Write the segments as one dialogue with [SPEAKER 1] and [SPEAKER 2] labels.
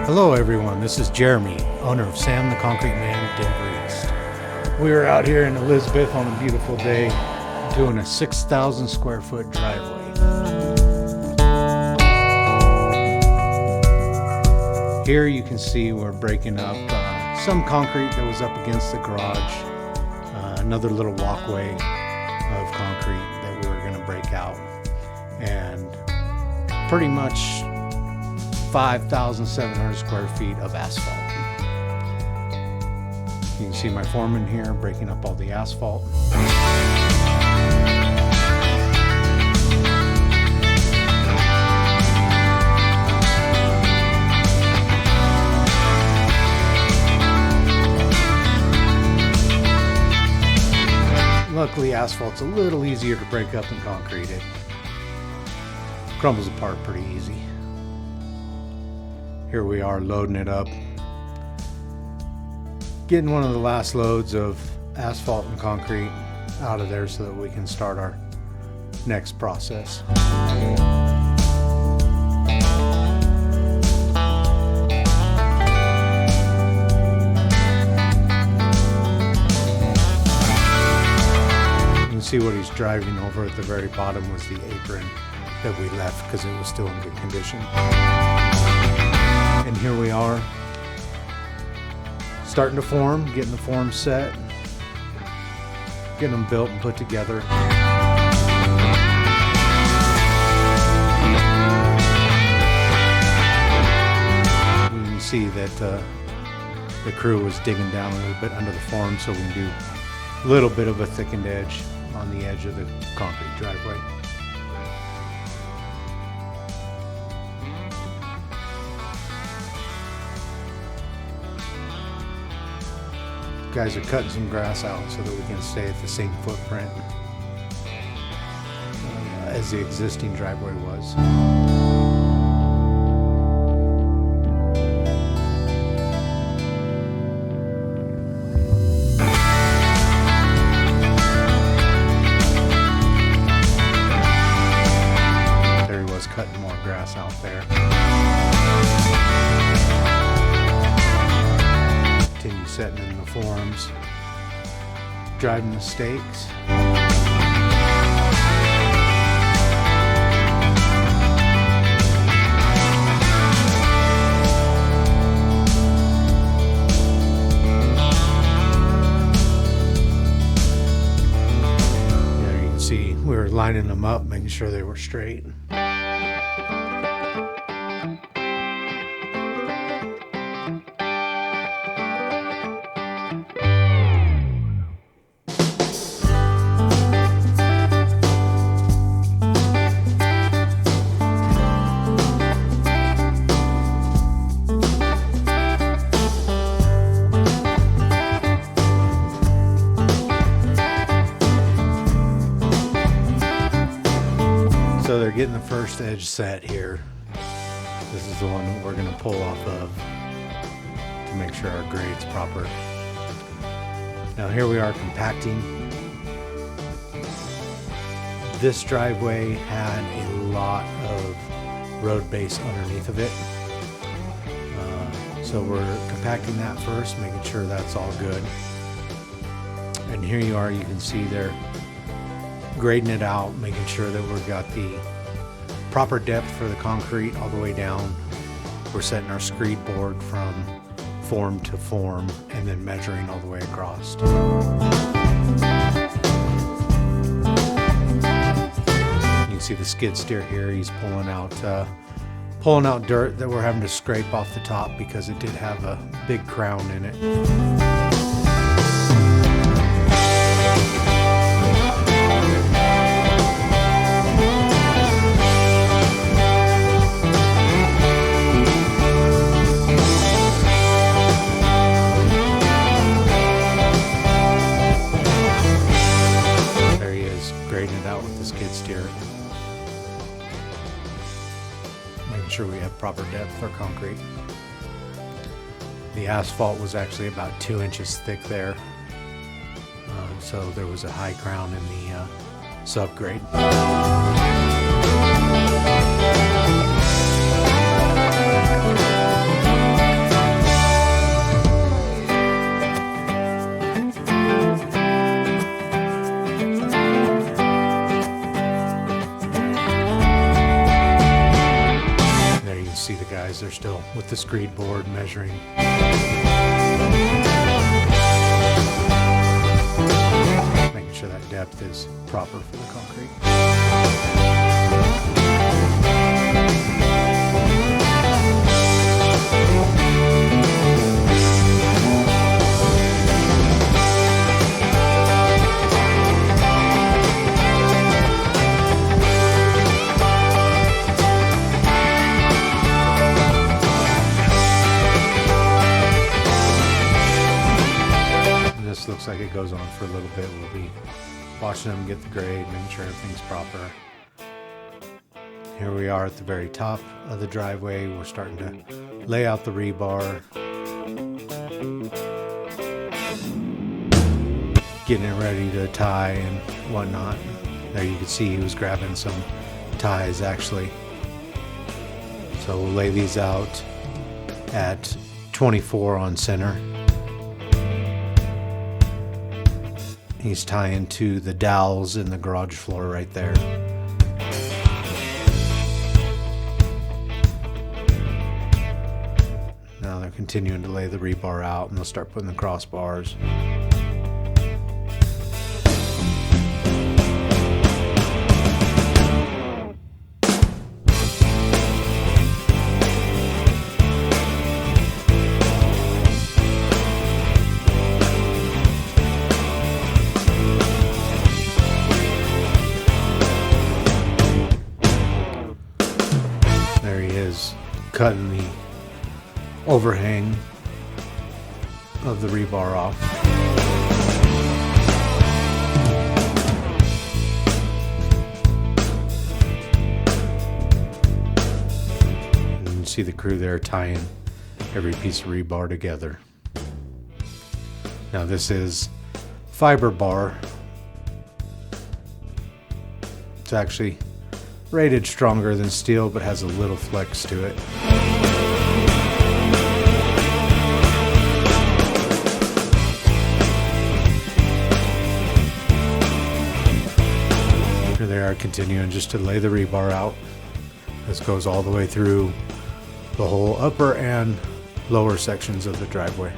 [SPEAKER 1] Hello everyone, this is Jeremy, owner of Sam the Concrete Man, Denver East. We are out here in Elizabeth on a beautiful day doing a 6,000 square foot driveway. Here you can see we're breaking up some concrete that was up against the garage, another little walkway of concrete that we were going to break out, and pretty much 5,700 square feet of asphalt. You can see my foreman here breaking up all the asphalt. Luckily, asphalt's a little easier to break up than concrete. It crumbles apart pretty easy. Here we are loading it up, getting one of the last loads of asphalt and concrete out of there so that we can start our next process. You can see what he's driving over at the very bottom was the apron that we left because it was still in good condition. And here we are, starting to form, getting the form set, getting them built and put together. You can see that the crew was digging down a little bit under the form so we can do a little bit of a thickened edge on the edge of the concrete driveway. Guys are cutting some grass out so that we can stay at the same footprint as the existing driveway was. There he was cutting more grass out there. Continue setting in the forms, driving the stakes. There you can see we were lining them up, making sure they were straight. So they're getting the first edge set here. This is the one that we're going to pull off of to make sure our grade's proper. Now here we are compacting. This driveway had a lot of road base underneath of it. So we're compacting that first, making sure that's all good. And here you are, you can see they're grading it out, making sure that we've got the proper depth for the concrete all the way down. We're setting our screed board from form to form and then measuring all the way across. You can see the skid steer here. He's pulling out dirt that we're having to scrape off the top because it did have a big crown in it. Grading it out with the skid steer. Making sure we have proper depth for concrete. The asphalt was actually about 2 inches thick there. So there was a high crown in the subgrade. guys are still with the screed board measuring. Making sure that depth is proper for the concrete. Looks like it goes on for a little bit. We'll be watching them get the grade, making sure everything's proper. Here we are at the very top of the driveway. We're starting to lay out the rebar, getting it ready to tie and whatnot. There you can see he was grabbing some ties actually. So we'll lay these out at 24 on center. He's tying to the dowels in the garage floor right there. Now they're continuing to lay the rebar out and they'll start putting the crossbars. There he is, cutting the overhang of the rebar off. And you can see the crew there tying every piece of rebar together. Now this is fiber bar. It's actually rated stronger than steel, but has a little flex to it. Here they are continuing just to lay the rebar out. This goes all the way through the whole upper and lower sections of the driveway.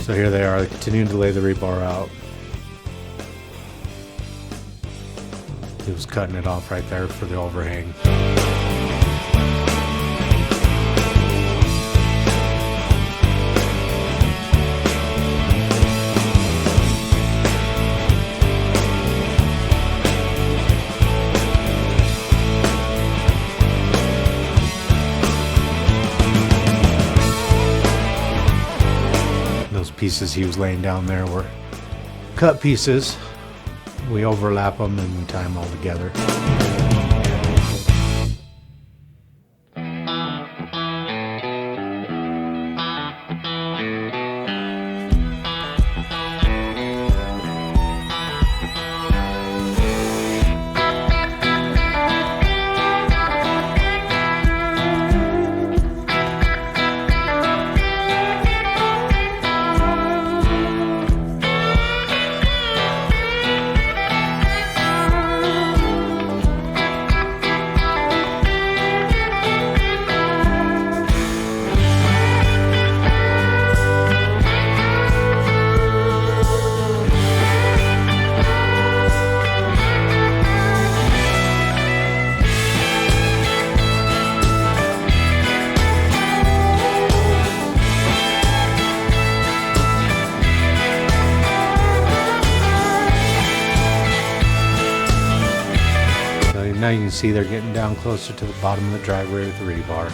[SPEAKER 1] So here they are, continuing to lay the rebar out. He was cutting it off right there for the overhang. Pieces he was laying down there were cut pieces. We overlap them and we tie them all together. Now you can see they're getting down closer to the bottom of the driveway with the rebar.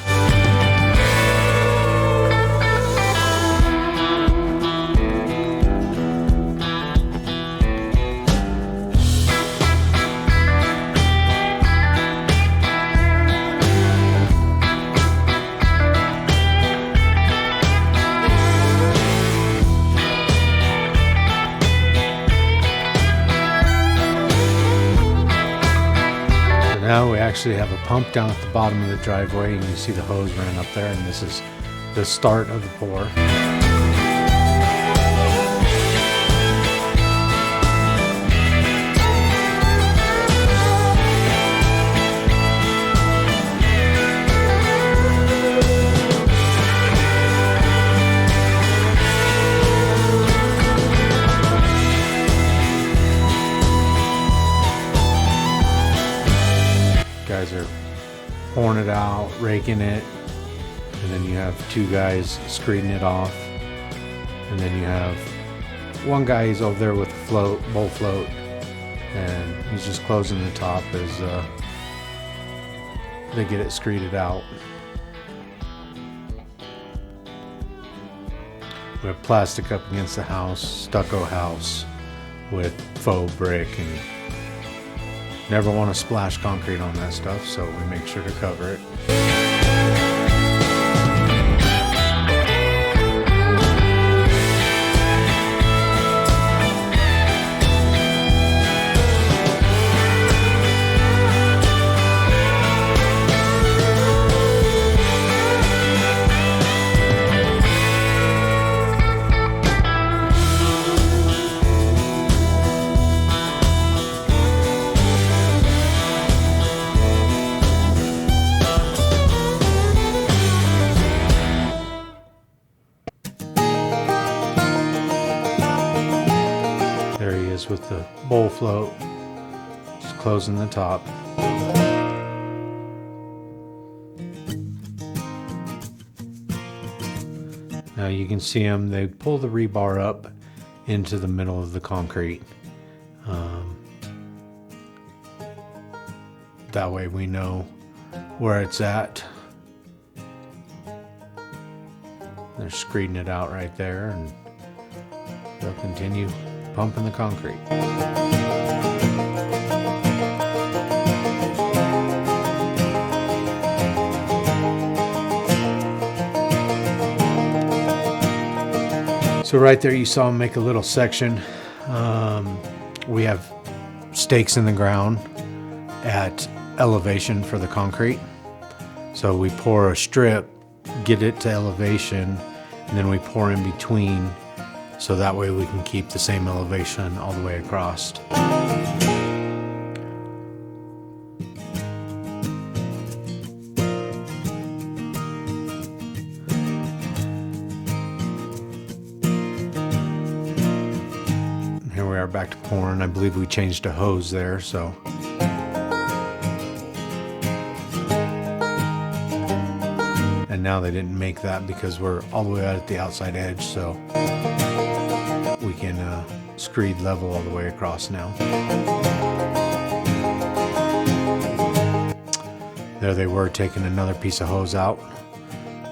[SPEAKER 1] Now we actually have a pump down at the bottom of the driveway, and you see the hose ran up there, and this is the start of the pour. Guys are pouring it out, raking it, and then you have two guys screeding it off, and then you have one guy, he's over there with a float, bowl float, and he's just closing the top as they get it screeded out. We have plastic up against the house, stucco house with faux brick, and never want to splash concrete on that stuff, so we make sure to cover it. There he is with the bowl float, just closing the top. Now you can see them, they pull the rebar up into the middle of the concrete. That way we know where it's at. They're screeding it out right there, and they'll continue pumping the concrete. So right there you saw him make a little section. We have stakes in the ground at elevation for the concrete. So we pour a strip, get it to elevation, and then we pour in between, so that way we can keep the same elevation all the way across. Here we are back to pouring. I believe we changed a hose there, so. And now they didn't make that because we're all the way out at the outside edge, so we can screed level all the way across now. There they were, taking another piece of hose out.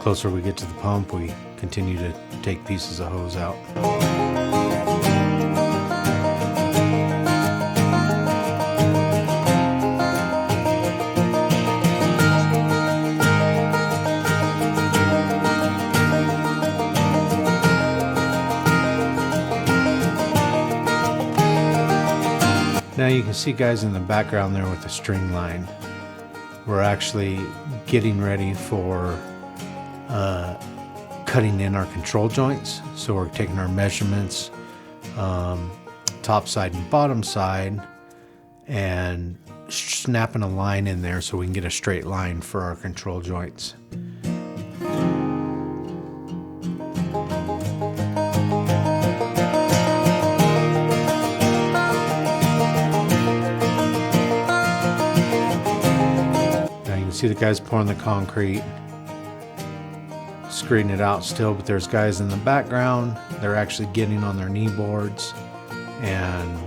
[SPEAKER 1] Closer we get to the pump, we continue to take pieces of hose out. Now you can see guys in the background there with the string line. We're actually getting ready for cutting in our control joints. So we're taking our measurements, top side and bottom side, and snapping a line in there so we can get a straight line for our control joints. See the guys pouring the concrete, screeding it out still, but there's guys in the background. They're actually getting on their knee boards and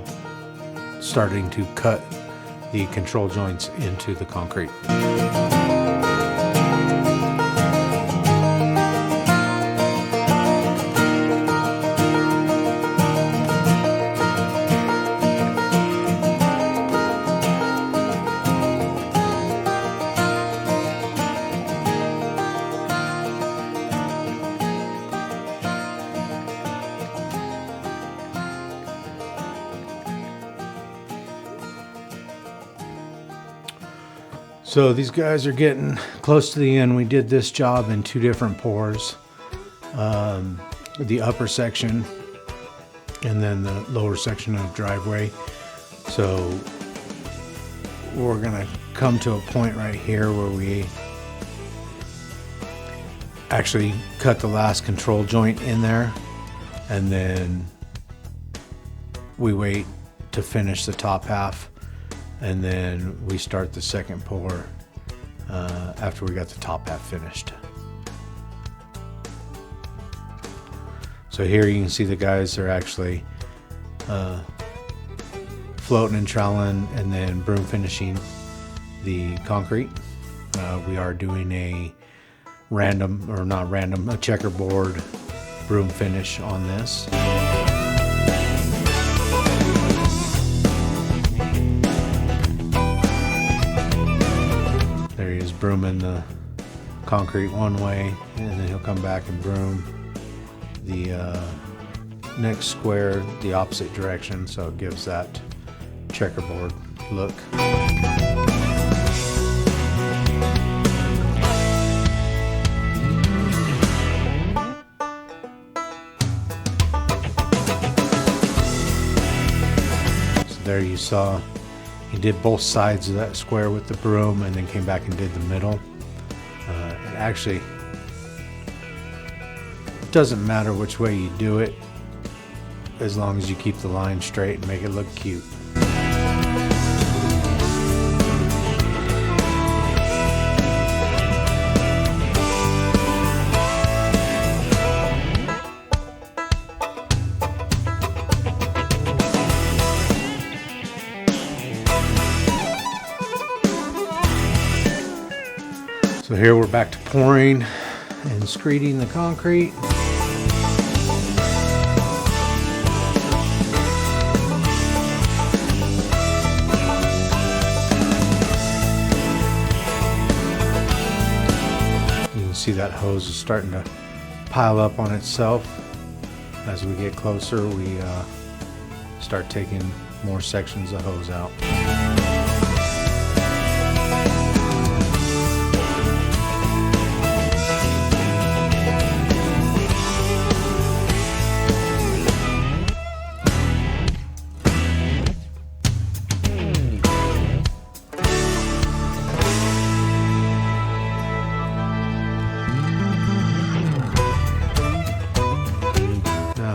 [SPEAKER 1] starting to cut the control joints into the concrete. So these guys are getting close to the end. We did this job in 2 different pours. The upper section and then the lower section of driveway. So we're gonna come to a point right here where we actually cut the last control joint in there, and then we wait to finish the top half, and then we start the second pour after we got the top half finished. So here you can see the guys are actually floating and troweling and then broom finishing the concrete. We are doing a a checkerboard broom finish on this. There he is brooming the concrete one way, and then he'll come back and broom the next square the opposite direction, so it gives that checkerboard look. So there you saw he did both sides of that square with the broom and then came back and did the middle. It actually doesn't matter which way you do it, as long as you keep the line straight and make it look cute. So here we're back to pouring and screeding the concrete. See that hose is starting to pile up on itself. As we get closer, we start taking more sections of hose out.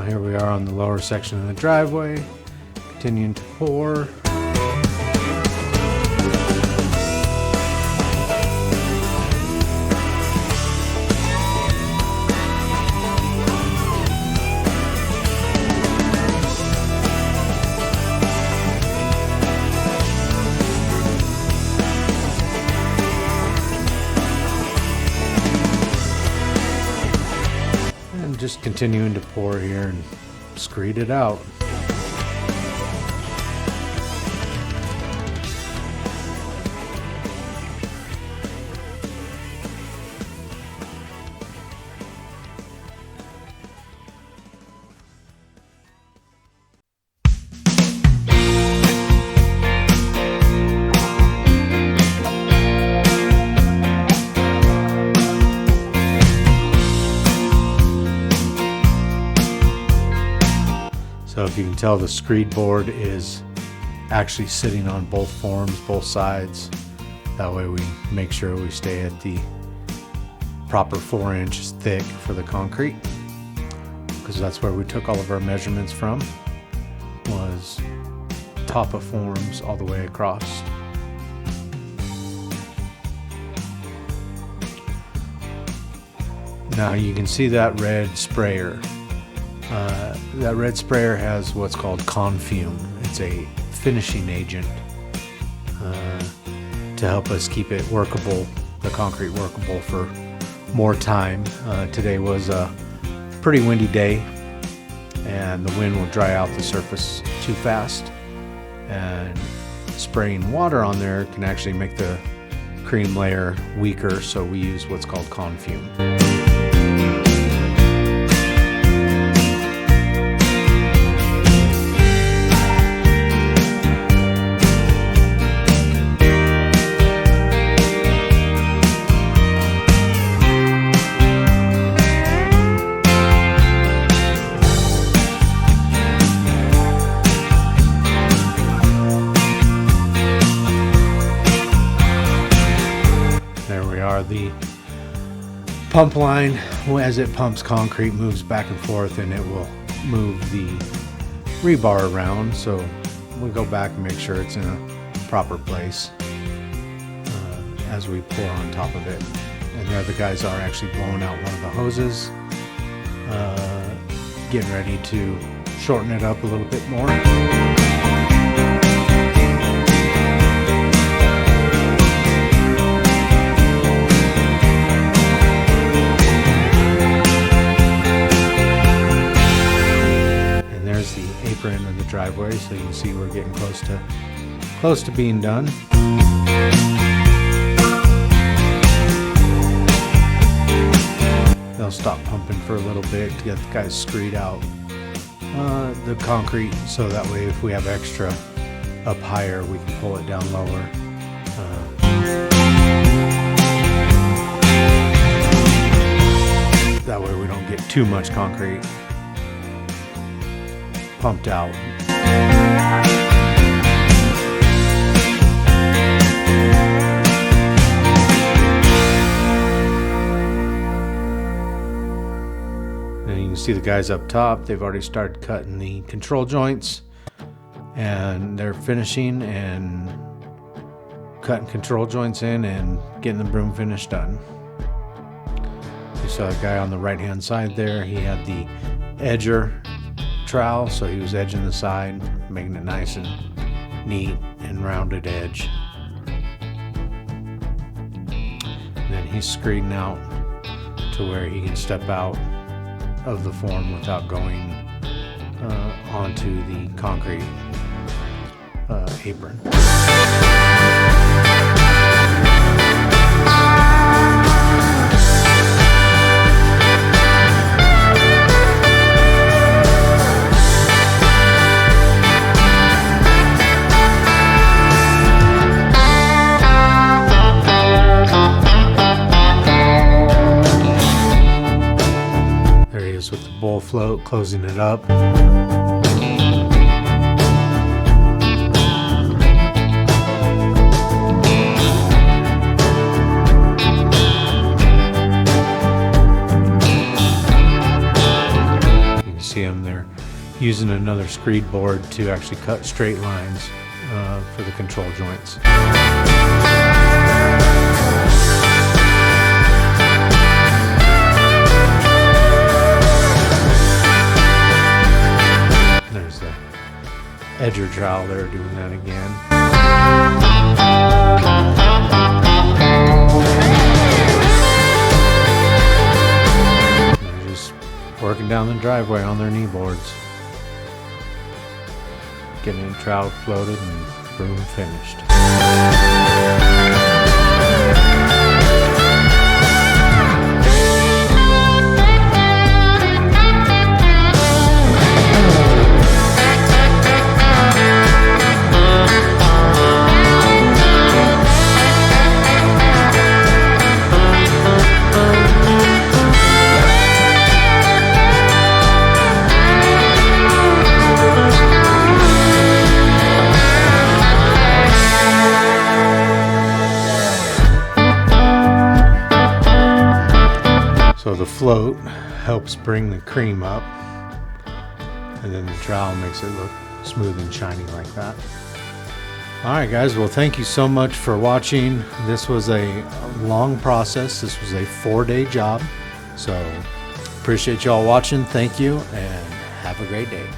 [SPEAKER 1] Here we are on the lower section of the driveway, continuing to pour. Just continuing to pour here and screed it out. So if you can tell, the screed board is actually sitting on both forms, both sides. That way we make sure we stay at the proper 4 inches thick for the concrete, because that's where we took all of our measurements from, was top of forms all the way across. Now you can see that red sprayer. That red sprayer has what's called confume. It's a finishing agent to help us keep it workable, the concrete workable for more time. Today was a pretty windy day, and the wind will dry out the surface too fast, and spraying water on there can actually make the cream layer weaker, so we use what's called confume. The pump line, as it pumps concrete, moves back and forth, and it will move the rebar around, so we go back and make sure it's in a proper place as we pour on top of it. And the other guys are actually blowing out one of the hoses, getting ready to shorten it up a little bit more. Apron of the driveway, so you can see we're getting close to being done. They'll stop pumping for a little bit to get the guys screed out the concrete, so that way if we have extra up higher, we can pull it down lower. That way we don't get too much concrete pumped out. And you can see the guys up top, they've already started cutting the control joints, and they're finishing and cutting control joints in and getting the broom finish done. You saw a guy on the right hand side there, he had the edger trowel, so he was edging the side, making it nice and neat and rounded edge. And then he's screeding out to where he can step out of the form without going onto the concrete apron. With the bowl float, closing it up. You can see them there using another screed board to actually cut straight lines for the control joints. Edger trowel there doing that again. They're just working down the driveway on their knee boards, getting the trowel floated and broom finished. So the float helps bring the cream up, and then the trowel makes it look smooth and shiny like that. Alright guys, well thank you so much for watching. This was a long process. This was a 4-day job. So appreciate y'all watching. Thank you and have a great day.